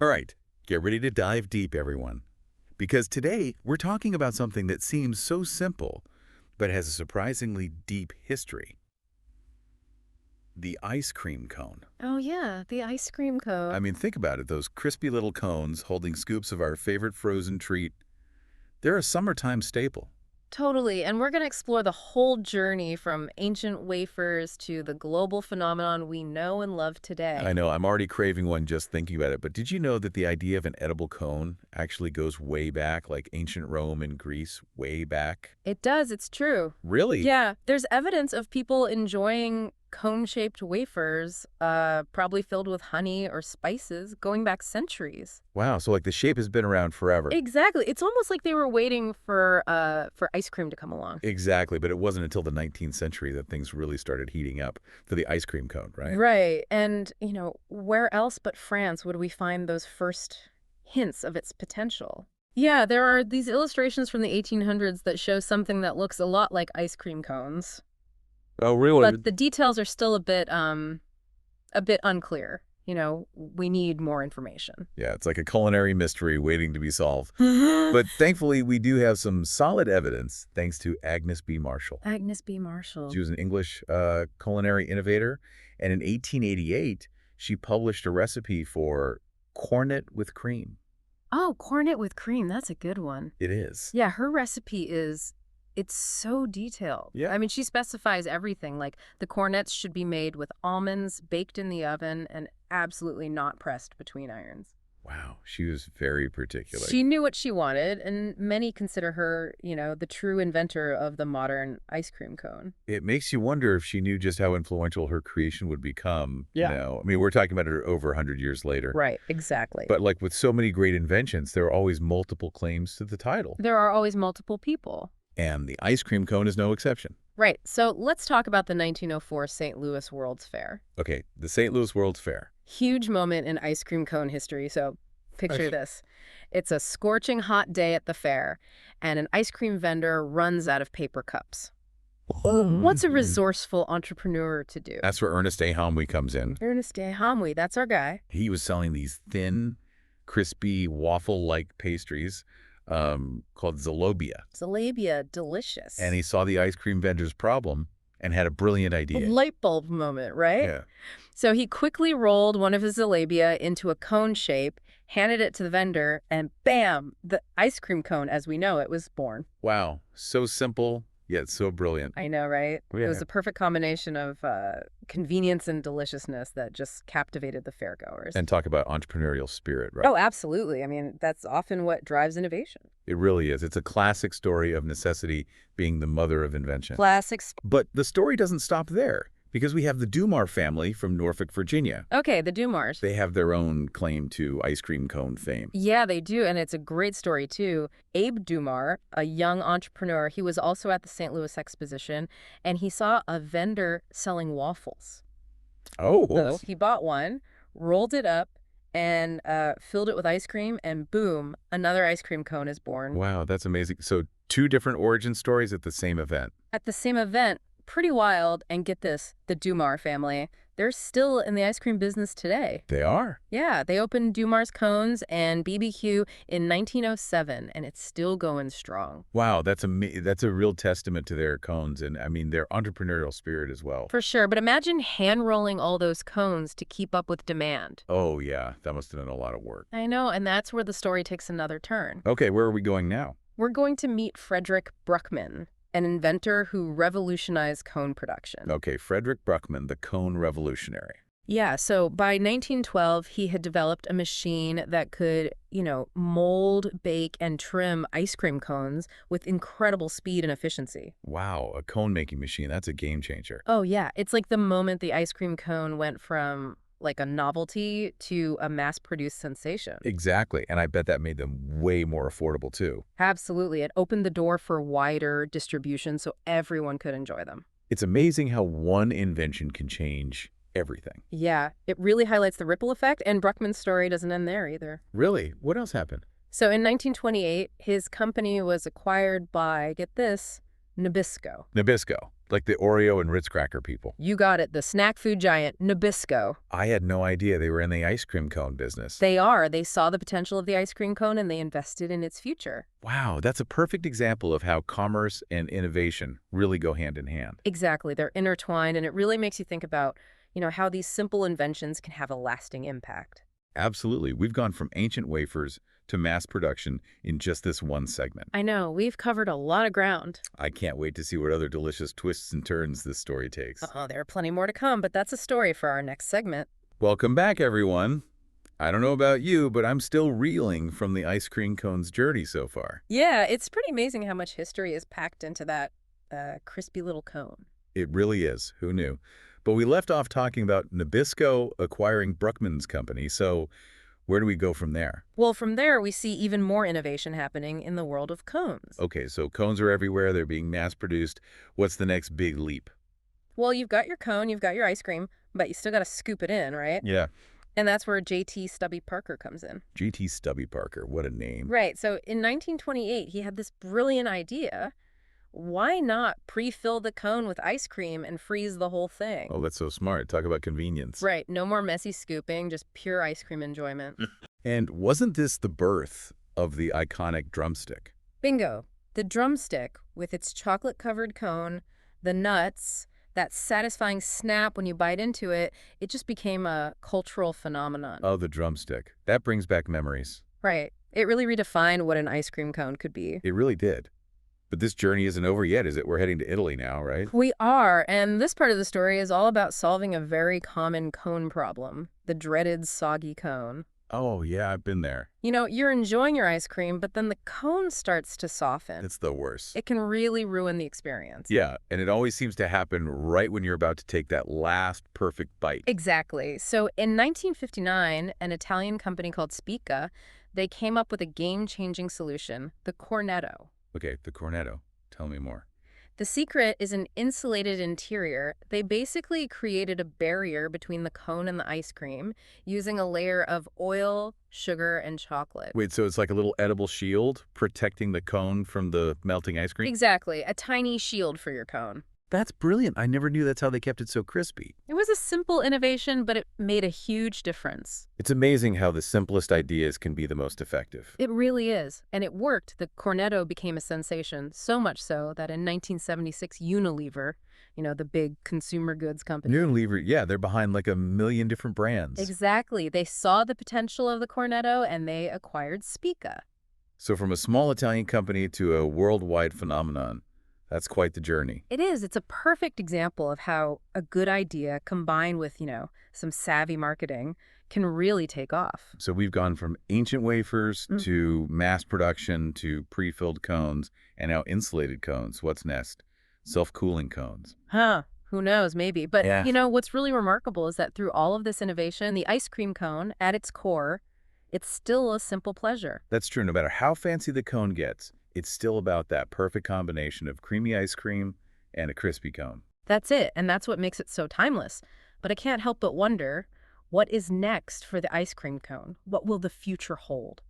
All right, get ready to dive deep, everyone. Because today, we're talking about something that seems so simple, but has a surprisingly deep history. The ice cream cone. Oh, yeah, the ice cream I cone. mean, think about it, those crispy little cones holding scoops of our favorite frozen treat. They're a summertime staple. Totally. And we're going to explore the whole journey from ancient wafers to the global phenomenon we know and love I today. know, I'm already craving one just thinking about it, but did you know that the idea of an edible cone actually goes way back, like ancient Rome and Greece, way back? It does, it's true. Really? Yeah, there's evidence of people enjoying cone-shaped wafers, probably filled with honey or spices, going back centuries. Wow, so like the shape has been around forever. Exactly. It's almost like they were waiting for ice cream to come along. Exactly, but it wasn't until the 19th century that things really started heating up for the ice cream cone, right? Right. And, where else but France would we find those first hints of its potential? Yeah, there are these illustrations from the 1800s that show something that looks a lot like ice cream cones, Oh, really? but the details are still a bit unclear. We need more information. Yeah, it's like a culinary mystery waiting to be solved. But thankfully, we do have some solid evidence thanks to Agnes B. Marshall. Agnes B. She Marshall. was an English culinary innovator, and in 1888, she published a recipe for cornet with cream. Oh, cornet with cream. That's a good one. It is. Yeah, her recipe it's so detailed. Yeah. I mean, she specifies everything, like the cornets should be made with almonds baked in the oven and absolutely not pressed between irons. Wow, she was very particular. She knew what she wanted, and many consider her, the true inventor of the modern ice cream cone. It makes you wonder if she knew just how influential her creation would become, you Yeah. know? I mean, we're talking about her over 100 years later. Right, exactly. But like with so many great inventions, there are always multiple claims to the title. There are always multiple people. And the ice cream cone is no exception. Right, so let's talk about the 1904 St. Louis World's Fair. Okay, the St. Louis World's Fair. Huge moment in ice cream cone history. So picture Okay. this. It's a scorching hot day at the fair, and an ice cream vendor runs out of paper cups. What's a resourceful entrepreneur to do? That's where Ernest A. Homwe comes in. Ernest A. Hamwi, that's our guy. He was selling these thin, crispy, waffle-like pastries called Zalobia. Zalabia, delicious. And he saw the ice cream vendor's problem and had a brilliant A idea. light bulb moment, right? Yeah. So he quickly rolled one of his Zalabia into a cone shape, handed it to the vendor, and bam, the ice cream cone as we know it was born. Wow, so simple, yet so brilliant. I know, right? It Yeah. was a perfect combination of convenience and deliciousness that just captivated the fairgoers. And talk about entrepreneurial spirit, right? Oh, absolutely. I mean, that's often what drives innovation. It really is. It's a classic story of necessity being the mother of invention. Classics. But the story doesn't stop there, because we have the Dumar family from Norfolk, Virginia. Okay, the Dumars. They have their own claim to ice cream cone fame. Yeah, they do, and it's a great story, too. Abe Dumar, a young entrepreneur, he was also at the St. Louis Exposition, and he saw a vendor selling waffles. Oh, So he bought one, rolled it up, and filled it with ice cream, and boom, another ice cream cone is born. wow, that's amazing. So two different origin stories at the same event. At the same event, pretty wild, and get this, the Dumar family, they're still in the ice cream business today. They are. Yeah, they opened Dumar's Cones and BBQ in 1907, and it's still going strong. Wow, that's a real testament to their cones and, I mean, their entrepreneurial spirit as well. For sure, but imagine hand-rolling all those cones to keep up with demand. Oh, yeah, that must have been a lot of work. I know, and that's where the story takes another turn. Okay, where are we going now? We're going to meet Frederick Bruckman, an inventor who revolutionized cone production. Okay, Frederick Bruckman, the cone revolutionary. Yeah, so by 1912, he had developed a machine that could, mold, bake, and trim ice cream cones with incredible speed and efficiency. Wow, a cone-making machine, that's a game changer. Oh, yeah, it's like the moment the ice cream cone went from like a novelty to a mass-produced sensation. Exactly, and I bet that made them way more affordable, too. Absolutely. It opened the door for wider distribution so everyone could enjoy them. It's amazing how one invention can change everything. Yeah, it really highlights the ripple effect, and Bruckman's story doesn't end there either. Really? What else happened? So in 1928, his company was acquired by, get this, Nabisco. Nabisco. Like the Oreo and Ritz cracker people. You got it, the snack food giant, Nabisco. I had no idea they were in the ice cream cone business. They are. They saw the potential of the ice cream cone and they invested in its future. Wow, that's a perfect example of how commerce and innovation really go hand in hand. Exactly. They're intertwined, and it really makes you think about, how these simple inventions can have a lasting impact. Absolutely. We've gone from ancient wafers to mass production in just this one segment. I know, we've covered a lot of ground. I can't wait to see what other delicious twists and turns this story takes. There are plenty more to come, but that's a story for our next segment. Welcome back, everyone. I don't know about you, but I'm still reeling from the ice cream cone's journey so far. Yeah, it's pretty amazing how much history is packed into that crispy little cone. It really is. Who knew? But we left off talking about Nabisco acquiring Bruckman's company, so where do we go from there? Well, from there, we see even more innovation happening in the world of cones. Okay, so cones are everywhere. They're being mass-produced. What's the next big leap? Well, you've got your cone, you've got your ice cream, but you still got to scoop it in, right? Yeah. And that's where J.T. Stubby Parker comes in. G.T. Stubby Parker, what a name. Right, so in 1928, he had this brilliant idea. Why not pre-fill the cone with ice cream and freeze the whole thing? Oh, that's so smart. Talk about convenience. Right, no more messy scooping, just pure ice cream enjoyment. And wasn't this the birth of the iconic drumstick? Bingo. The drumstick, with its chocolate-covered cone, the nuts, that satisfying snap when you bite into it, it just became a cultural phenomenon. Oh, the drumstick. That brings back memories. Right. It really redefined what an ice cream cone could be. It really did. But this journey isn't over yet, is it? We're heading to Italy now, right? We are, and this part of the story is all about solving a very common cone problem, the dreaded soggy cone. Oh, yeah, I've been there. You're enjoying your ice cream, but then the cone starts to soften. It's the worst. It can really ruin the experience. Yeah, and it always seems to happen right when you're about to take that last perfect bite. Exactly. So in 1959, an Italian company called Spica, they came up with a game-changing solution, the Cornetto. Okay, the Cornetto. Tell me more. The secret is an insulated interior. They basically created a barrier between the cone and the ice cream using a layer of oil, sugar, and chocolate. Wait, so it's like a little edible shield protecting the cone from the melting ice cream? Exactly, a tiny shield for your cone. That's brilliant. I never knew that's how they kept it so crispy. It was a simple innovation, but it made a huge difference. It's amazing how the simplest ideas can be the most effective. It really is. And it worked. The Cornetto became a sensation, so much so that in 1976, Unilever, the big consumer goods company. Unilever, yeah, they're behind like a million different brands. Exactly. They saw the potential of the Cornetto and they acquired Spica. So from a small Italian company to a worldwide phenomenon, that's quite the journey. It is. It's a perfect example of how a good idea combined with, some savvy marketing can really take off. So we've gone from ancient wafers to mass production to pre-filled cones and now insulated cones. What's next? Self-cooling cones. Huh. Who knows? Maybe. But, Yeah. What's really remarkable is that through all of this innovation, the ice cream cone, at its core, it's still a simple pleasure. That's true. No matter how fancy the cone gets, it's still about that perfect combination of creamy ice cream and a crispy cone. That's it. And that's what makes it so timeless. But I can't help but wonder, what is next for the ice cream cone? What will the future hold?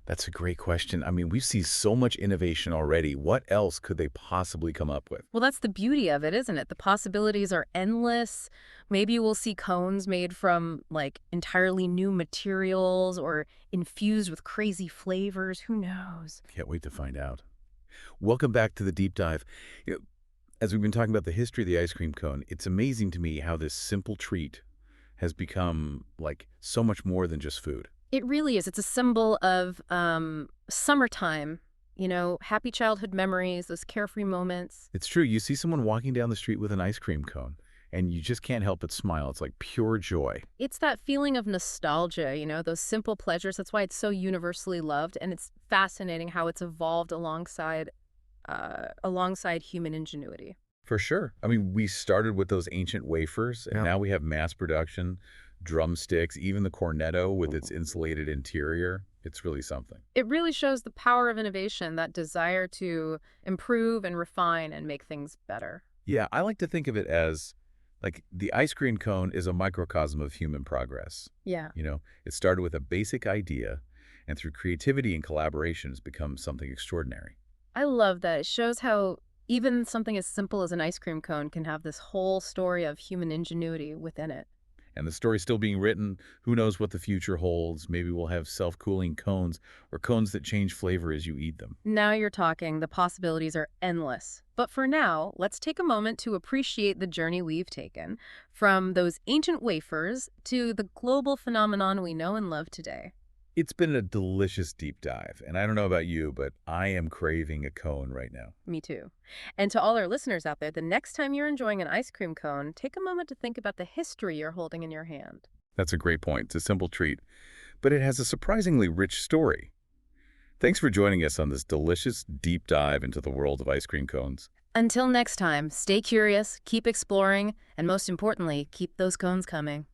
That's a great question. I mean, we've seen so much innovation already. What else could they possibly come up with? Well, that's the beauty of it, isn't it? The possibilities are endless. Maybe we'll see cones made from, entirely new materials or infused with crazy flavors. Who knows? Can't wait to find out. Welcome back to the deep dive. As we've been talking about the history of the ice cream cone, it's amazing to me how this simple treat has become, so much more than just food. It really is. It's a symbol of summertime, happy childhood memories, those carefree moments. It's true. You see someone walking down the street with an ice cream cone, and you just can't help but smile. It's like pure joy. It's that feeling of nostalgia, those simple pleasures. That's why it's so universally loved, and it's fascinating how it's evolved alongside human ingenuity. For sure. I mean, we started with those ancient wafers, and now we have mass production, drumsticks, even the Cornetto with its insulated interior. It's really something. It really shows the power of innovation, that desire to improve and refine and make things better. Yeah, I like to think of it as, the ice cream cone is a microcosm of human progress. Yeah. It started with a basic idea, and through creativity and collaboration has become something extraordinary. I love that. It shows how Even something as simple as an ice cream cone can have this whole story of human ingenuity within it. And the story's still being written. Who knows what the future holds? Maybe we'll have self-cooling cones or cones that change flavor as you eat them. Now you're talking, the possibilities are endless. But for now, let's take a moment to appreciate the journey we've taken, from those ancient wafers to the global phenomenon we know and love today. It's been a delicious deep dive, and I don't know about you, but I am craving a cone right now. Me too. And to all our listeners out there, the next time you're enjoying an ice cream cone, take a moment to think about the history you're holding in your hand. That's a great point. It's a simple treat, but it has a surprisingly rich story. Thanks for joining us on this delicious deep dive into the world of ice cream cones. Until next time, stay curious, keep exploring, and most importantly, keep those cones coming.